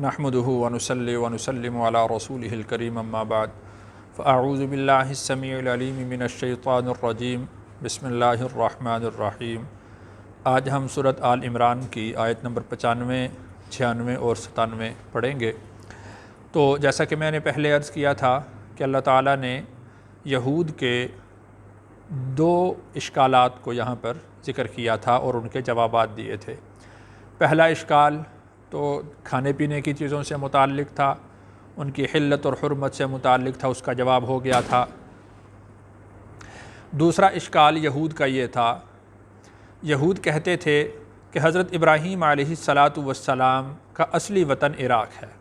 نحمده ونصلي ونسلم على رسوله الكريم اما بعد فاعوذ بالله السميع العليم من الشيطان الرجيم بسم اللہ الرحمن الرحیم۔ آج ہم سورۃ آل عمران کی آیت نمبر 95، 96 اور 97 پڑھیں گے۔ تو جیسا کہ میں نے پہلے عرض کیا تھا کہ اللہ تعالیٰ نے یہود کے دو اشکالات کو یہاں پر ذکر کیا تھا اور ان کے جوابات دیے تھے۔ پہلا اشکال تو کھانے پینے کی چیزوں سے متعلق تھا، ان کی حلت اور حرمت سے متعلق تھا، اس کا جواب ہو گیا تھا۔ دوسرا اشکال یہود کا یہ تھا، یہود کہتے تھے کہ حضرت ابراہیم علیہ السلام کا اصلی وطن عراق ہے،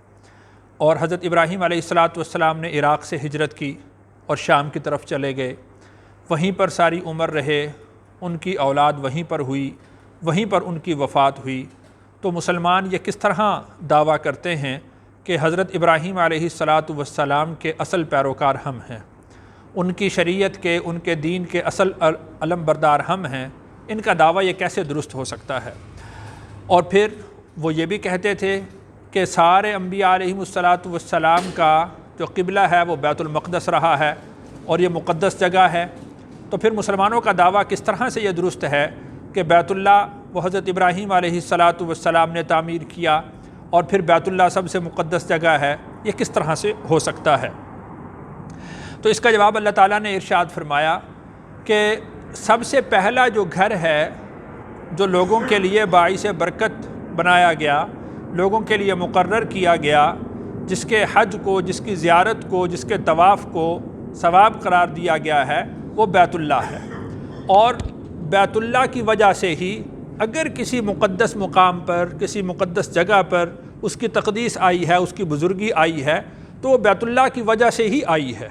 اور حضرت ابراہیم علیہ السلام نے عراق سے ہجرت کی اور شام کی طرف چلے گئے، وہیں پر ساری عمر رہے، ان کی اولاد وہیں پر ہوئی، وہیں پر ان کی وفات ہوئی۔ تو مسلمان یہ کس طرح دعویٰ کرتے ہیں کہ حضرت ابراہیم علیہ السلام کے اصل پیروکار ہم ہیں، ان کی شریعت کے، ان کے دین کے اصل علم بردار ہم ہیں؟ ان کا دعویٰ یہ کیسے درست ہو سکتا ہے؟ اور پھر وہ یہ بھی کہتے تھے کہ سارے انبیاء علیہم السلام کا جو قبلہ ہے وہ بیت المقدس رہا ہے اور یہ مقدس جگہ ہے۔ تو پھر مسلمانوں کا دعویٰ کس طرح سے یہ درست ہے کہ بیت اللہ وہ حضرت ابراہیم علیہ السلام نے تعمیر کیا اور پھر بیت اللہ سب سے مقدس جگہ ہے؟ یہ کس طرح سے ہو سکتا ہے؟ تو اس کا جواب اللہ تعالیٰ نے ارشاد فرمایا کہ سب سے پہلا جو گھر ہے جو لوگوں کے لیے باعث برکت بنایا گیا، لوگوں کے لیے مقرر کیا گیا، جس کے حج کو، جس کی زیارت کو، جس کے طواف کو ثواب قرار دیا گیا ہے، وہ بیت اللہ ہے۔ اور بیت اللہ کی وجہ سے ہی اگر کسی مقدس مقام پر، کسی مقدس جگہ پر اس کی تقدیس آئی ہے، اس کی بزرگی آئی ہے، تو وہ بیت اللہ کی وجہ سے ہی آئی ہے۔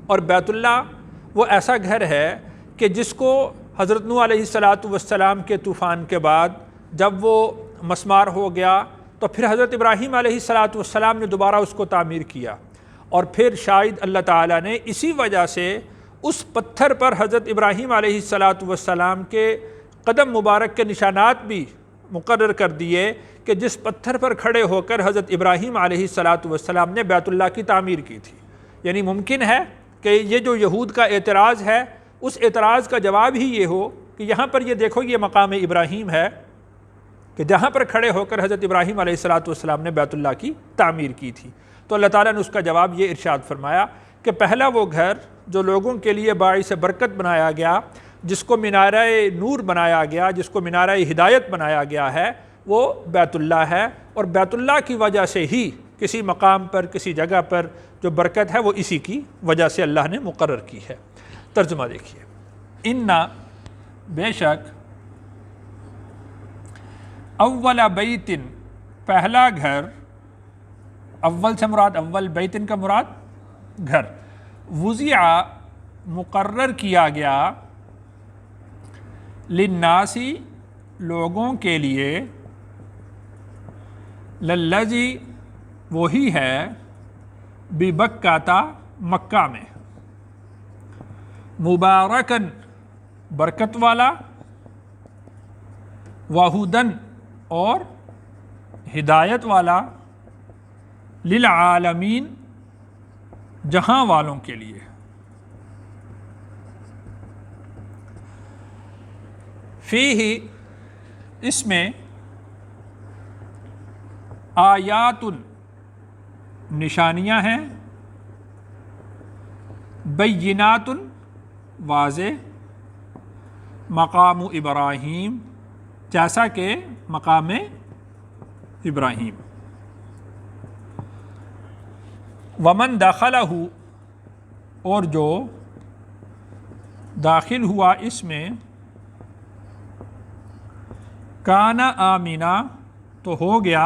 اور بیت اللہ وہ ایسا گھر ہے کہ جس کو حضرت نوح علیہ السلام کے طوفان کے بعد جب وہ مسمار ہو گیا تو پھر حضرت ابراہیم علیہ السلام نے دوبارہ اس کو تعمیر کیا، اور پھر شاید اللہ تعالیٰ نے اسی وجہ سے اس پتھر پر حضرت ابراہیم علیہ السلام کے قدم مبارک کے نشانات بھی مقرر کر دیے کہ جس پتھر پر کھڑے ہو کر حضرت ابراہیم علیہ السلام نے بیت اللہ کی تعمیر کی تھی۔ یعنی ممکن ہے کہ یہ جو یہود کا اعتراض ہے، اس اعتراض کا جواب ہی یہ ہو کہ یہاں پر یہ دیکھو یہ مقام ابراہیم ہے کہ جہاں پر کھڑے ہو کر حضرت ابراہیم علیہ السلام نے بیت اللہ کی تعمیر کی تھی۔ تو اللہ تعالیٰ نے اس کا جواب یہ ارشاد فرمایا کہ پہلا وہ گھر جو لوگوں کے لیے باعث برکت بنایا گیا، جس کو منارہ نور بنایا گیا، جس کو منارہ ہدایت بنایا گیا ہے، وہ بیت اللہ ہے۔ اور بیت اللہ کی وجہ سے ہی کسی مقام پر، کسی جگہ پر جو برکت ہے وہ اسی کی وجہ سے اللہ نے مقرر کی ہے۔ ترجمہ دیکھیے، اِنَّ بے شک، اول بیت پہلا گھر، اول سے مراد اول، بیتن کا مراد گھر، وضع مقرر کیا گیا، للناسی لوگوں کے لیے، للذی وہی ہے، ببکہ مکہ میں، مبارکن برکت والا، وہدن اور ہدایت والا، للعالمین جہاں والوں کے لیے۔ فیہ اس میں، آیات نشانیاں ہیں، بینات واضح، مقام ابراہیم جیسا کہ مقام ابراہیم، ومن دخلہ اور جو داخل ہوا اس میں، کان آمنا تو ہو گیا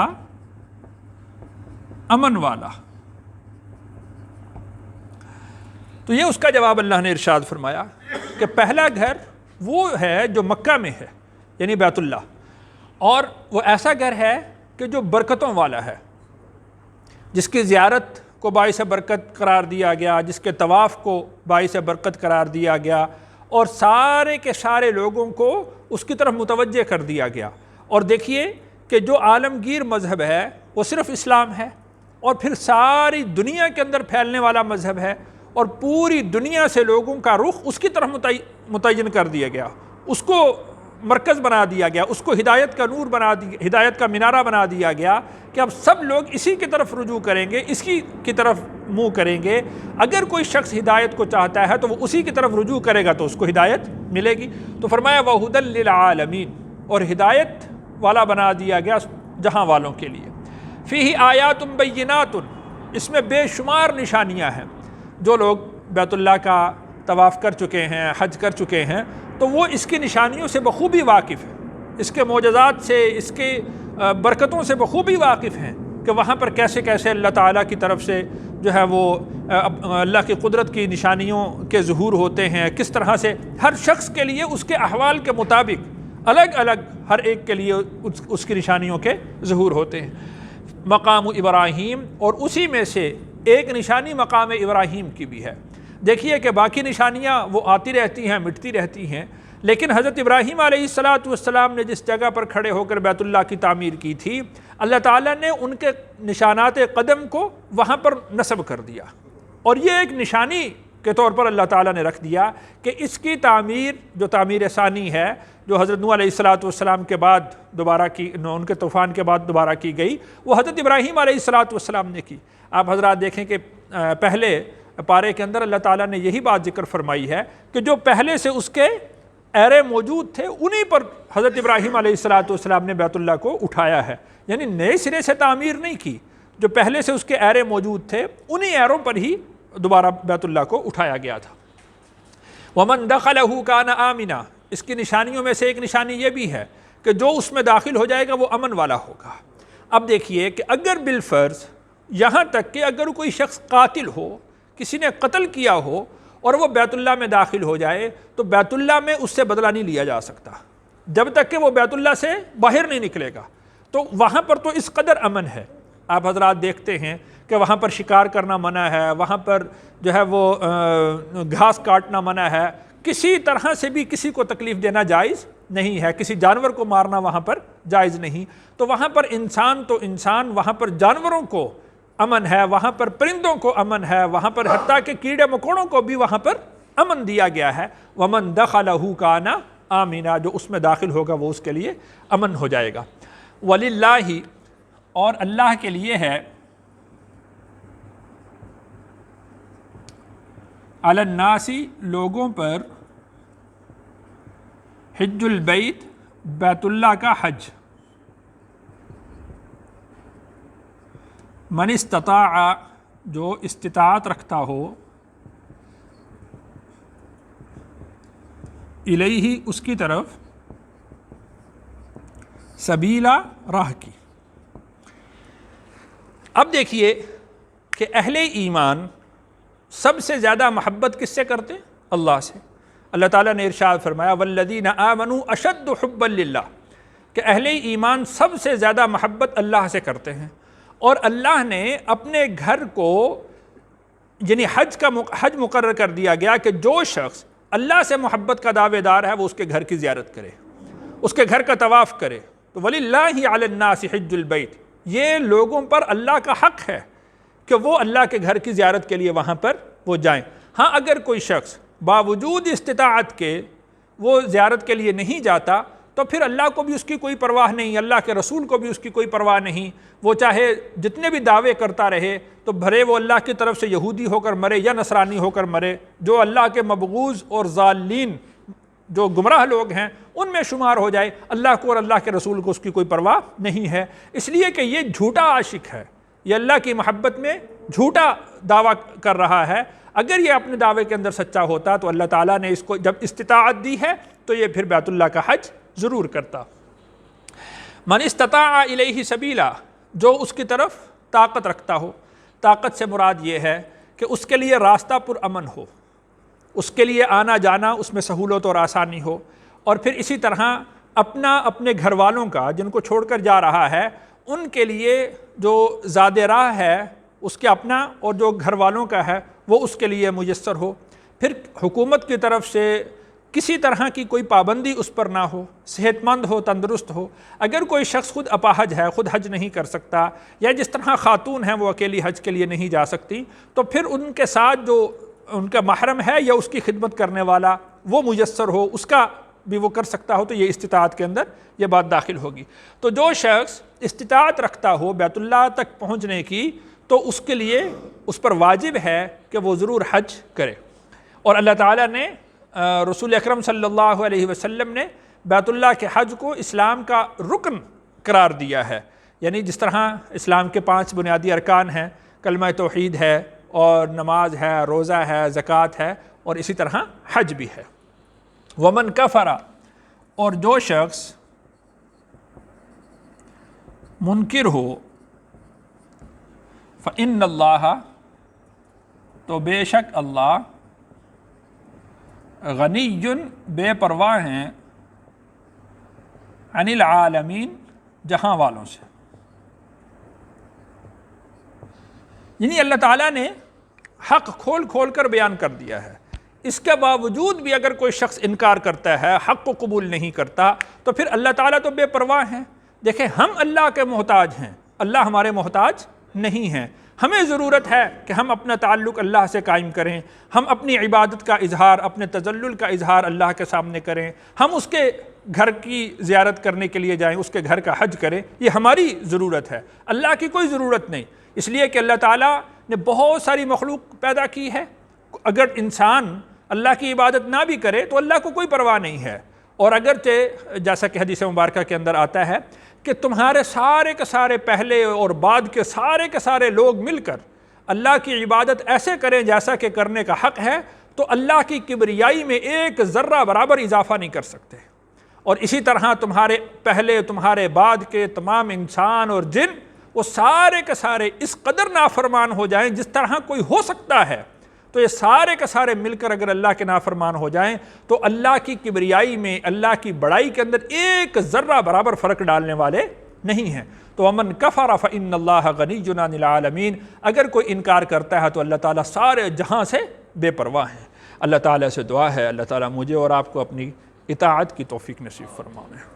امن والا۔ تو یہ اس کا جواب اللہ نے ارشاد فرمایا کہ پہلا گھر وہ ہے جو مکہ میں ہے، یعنی بیت اللہ، اور وہ ایسا گھر ہے کہ جو برکتوں والا ہے، جس کی زیارت کو باعث برکت قرار دیا گیا، جس کے طواف کو باعث برکت قرار دیا گیا، اور سارے کے سارے لوگوں کو اس کی طرف متوجہ کر دیا گیا۔ اور دیکھیے کہ جو عالمگیر مذہب ہے وہ صرف اسلام ہے، اور پھر ساری دنیا کے اندر پھیلنے والا مذہب ہے، اور پوری دنیا سے لوگوں کا رخ اس کی طرف متعین کر دیا گیا، اس کو مرکز بنا دیا گیا، اس کو ہدایت کا نور بنا دیا، ہدایت کا مینارہ بنا دیا گیا کہ اب سب لوگ اسی کی طرف رجوع کریں گے، اسی کی طرف منہ کریں گے۔ اگر کوئی شخص ہدایت کو چاہتا ہے تو وہ اسی کی طرف رجوع کرے گا تو اس کو ہدایت ملے گی۔ تو فرمایا وَهُدًى لِّلْعَالَمِينَ، اور ہدایت والا بنا دیا گیا جہاں والوں کے لیے۔ فِيهِ آیاتٌ بَيِّنَاتٌ، اس میں بے شمار نشانیاں ہیں۔ جو لوگ بیت اللہ کا طواف کر چکے ہیں، حج کر چکے ہیں، تو وہ اس کی نشانیوں سے بخوبی واقف ہیں، اس کے معجزات سے، اس کے برکتوں سے بخوبی واقف ہیں کہ وہاں پر کیسے کیسے اللہ تعالیٰ کی طرف سے جو ہے وہ اللہ کی قدرت کی نشانیوں کے ظہور ہوتے ہیں، کس طرح سے ہر شخص کے لیے اس کے احوال کے مطابق الگ الگ ہر ایک کے لیے اس کی نشانیوں کے ظہور ہوتے ہیں۔ مقام ابراہیم، اور اسی میں سے ایک نشانی مقام ابراہیم کی بھی ہے۔ دیکھیے کہ باقی نشانیاں وہ آتی رہتی ہیں، مٹتی رہتی ہیں، لیکن حضرت ابراہیم علیہ السلام نے جس جگہ پر کھڑے ہو کر بیت اللہ کی تعمیر کی تھی، اللہ تعالیٰ نے ان کے نشانات قدم کو وہاں پر نصب کر دیا، اور یہ ایک نشانی کے طور پر اللہ تعالیٰ نے رکھ دیا کہ اس کی تعمیر، جو تعمیر ثانی ہے، جو حضرت نوح علیہ السلام کے بعد دوبارہ کی، ان کے طوفان کے بعد دوبارہ کی گئی، وہ حضرت ابراہیم علیہ السلام نے کی۔ آپ حضرات دیکھیں کہ پہلے پارے کے اندر اللہ تعالیٰ نے یہی بات ذکر فرمائی ہے کہ جو پہلے سے اس کے ایرے موجود تھے انہی پر حضرت ابراہیم علیہ السلام نے بیت اللہ کو اٹھایا ہے، یعنی نئے سرے سے تعمیر نہیں کی، جو پہلے سے اس کے ایرے موجود تھے انہی ایروں پر ہی دوبارہ بیت اللہ کو اٹھایا گیا تھا۔ وَمَن دَخَلَهُ كَانَ آمِنًا، اس کی نشانیوں میں سے ایک نشانی یہ بھی ہے کہ جو اس میں داخل ہو جائے گا وہ امن والا ہوگا۔ اب دیکھیے کہ اگر بالفرض یہاں تک کہ اگر کوئی شخص قاتل ہو، کسی نے قتل کیا ہو اور وہ بیت اللہ میں داخل ہو جائے تو بیت اللہ میں اس سے بدلہ نہیں لیا جا سکتا جب تک کہ وہ بیت اللہ سے باہر نہیں نکلے گا، تو وہاں پر تو اس قدر امن ہے۔ آپ حضرات دیکھتے ہیں کہ وہاں پر شکار کرنا منع ہے، وہاں پر جو ہے وہ گھاس کاٹنا منع ہے، کسی طرح سے بھی کسی کو تکلیف دینا جائز نہیں ہے، کسی جانور کو مارنا وہاں پر جائز نہیں۔ تو وہاں پر انسان تو انسان، وہاں پر جانوروں کو امن ہے، وہاں پر پرندوں کو امن ہے، وہاں پر حتیٰ کہ کیڑے مکوڑوں کو بھی وہاں پر امن دیا گیا ہے۔ وَمَن دَخَلَهُ كَانَ آمِنًا، جو اس میں داخل ہوگا وہ اس کے لیے امن ہو جائے گا۔ وَلِلَّهِ، اور اللہ کے لیے ہے، علی الناس، لوگوں پر، حج البیت، بیت اللہ کا حج، من استطاع، جو استطاعت رکھتا ہو، الیہ، اس کی طرف، سبیلا، راہ کی۔ اب دیکھیے کہ اہل ایمان سب سے زیادہ محبت کس سے کرتے؟ اللہ سے۔ اللہ تعالیٰ نے ارشاد فرمایا والذین آمنوا اشد حبا للہ، کہ اہل ایمان سب سے زیادہ محبت اللہ سے کرتے ہیں، اور اللہ نے اپنے گھر کو، یعنی حج مقرر کر دیا گیا کہ جو شخص اللہ سے محبت کا دعوے دار ہے وہ اس کے گھر کی زیارت کرے، اس کے گھر کا طواف کرے۔ تو وَلِلَّهِ عَلَى النَّاسِ حِجُّ الْبَيْتِ، یہ لوگوں پر اللہ کا حق ہے کہ وہ اللہ کے گھر کی زیارت کے لیے وہاں پر وہ جائیں۔ ہاں اگر کوئی شخص باوجود استطاعت کے وہ زیارت کے لیے نہیں جاتا تو پھر اللہ کو بھی اس کی کوئی پرواہ نہیں، اللہ کے رسول کو بھی اس کی کوئی پرواہ نہیں، وہ چاہے جتنے بھی دعوے کرتا رہے تو بھرے وہ اللہ کی طرف سے یہودی ہو کر مرے یا نصرانی ہو کر مرے، جو اللہ کے مبغوض اور ضالین جو گمراہ لوگ ہیں ان میں شمار ہو جائے، اللہ کو اور اللہ کے رسول کو اس کی کوئی پرواہ نہیں ہے، اس لیے کہ یہ جھوٹا عاشق ہے، یہ اللہ کی محبت میں جھوٹا دعویٰ کر رہا ہے۔ اگر یہ اپنے دعوے کے اندر سچا ہوتا تو اللہ تعالیٰ نے اس کو جب استطاعت دی ہے تو یہ پھر بیت اللہ کا حج ضرور کرتا۔ من استطاع الیہ سبیلا، جو اس کی طرف طاقت رکھتا ہو، طاقت سے مراد یہ ہے کہ اس کے لیے راستہ پر امن ہو، اس کے لیے آنا جانا اس میں سہولت اور آسانی ہو، اور پھر اسی طرح اپنے گھر والوں کا جن کو چھوڑ کر جا رہا ہے ان کے لیے جو زاد راہ ہے اس کے اپنا اور جو گھر والوں کا ہے وہ اس کے لیے میسر ہو۔ پھر حکومت کی طرف سے کسی طرح کی کوئی پابندی اس پر نہ ہو، صحت مند ہو، تندرست ہو۔ اگر کوئی شخص خود اپاہج ہے، خود حج نہیں کر سکتا، یا جس طرح خاتون ہیں وہ اکیلی حج کے لیے نہیں جا سکتی، تو پھر ان کے ساتھ جو ان کا محرم ہے یا اس کی خدمت کرنے والا وہ میسر ہو، اس کا بھی وہ کر سکتا ہو، تو یہ استطاعت کے اندر یہ بات داخل ہوگی۔ تو جو شخص استطاعت رکھتا ہو بیت اللہ تک پہنچنے کی، تو اس کے لیے اس پر واجب ہے کہ وہ ضرور حج کرے۔ اور اللہ تعالیٰ نے رسول اکرم صلی اللہ علیہ وسلم نے بیت اللہ کے حج کو اسلام کا رکن قرار دیا ہے، یعنی جس طرح اسلام کے 5 بنیادی ارکان ہیں، کلمہ توحید ہے اور نماز ہے، روزہ ہے، زکوٰۃ ہے، اور اسی طرح حج بھی ہے۔ ومن کفر، اور جو شخص منکر ہو، فإن اللہ، تو بے شک اللہ، غنی، بے پرواہ ہیں، عن العالمین، جہاں والوں سے۔ یعنی اللہ تعالیٰ نے حق کھول کھول کر بیان کر دیا ہے، اس کے باوجود بھی اگر کوئی شخص انکار کرتا ہے، حق کو قبول نہیں کرتا، تو پھر اللہ تعالیٰ تو بے پرواہ ہیں۔ دیکھیں، ہم اللہ کے محتاج ہیں، اللہ ہمارے محتاج نہیں ہیں۔ ہمیں ضرورت ہے کہ ہم اپنا تعلق اللہ سے قائم کریں، ہم اپنی عبادت کا اظہار، اپنے تذلل کا اظہار اللہ کے سامنے کریں، ہم اس کے گھر کی زیارت کرنے کے لیے جائیں، اس کے گھر کا حج کریں، یہ ہماری ضرورت ہے، اللہ کی کوئی ضرورت نہیں۔ اس لیے کہ اللہ تعالیٰ نے بہت ساری مخلوق پیدا کی ہے، اگر انسان اللہ کی عبادت نہ بھی کرے تو اللہ کو کوئی پرواہ نہیں ہے۔ اور اگرچہ جیسا کہ حدیث مبارکہ کے اندر آتا ہے کہ تمہارے سارے کے سارے پہلے اور بعد کے سارے لوگ مل کر اللہ کی عبادت ایسے کریں جیسا کہ کرنے کا حق ہے، تو اللہ کی کبریائی میں ایک ذرہ برابر اضافہ نہیں کر سکتے۔ اور اسی طرح تمہارے پہلے، تمہارے بعد کے تمام انسان اور جن، وہ سارے کے سارے اس قدر نافرمان ہو جائیں جس طرح کوئی ہو سکتا ہے، تو یہ سارے کے سارے مل کر اگر اللہ کے نافرمان ہو جائیں تو اللہ کی کبریائی میں، اللہ کی بڑائی کے اندر ایک ذرہ برابر فرق ڈالنے والے نہیں ہیں۔ تو ومن کفر فإن اللہ غنی عن العالمین، اگر کوئی انکار کرتا ہے تو اللہ تعالیٰ سارے جہاں سے بے پرواہ ہیں۔ اللہ تعالیٰ سے دعا ہے اللہ تعالیٰ مجھے اور آپ کو اپنی اطاعت کی توفیق نصیب فرمائے۔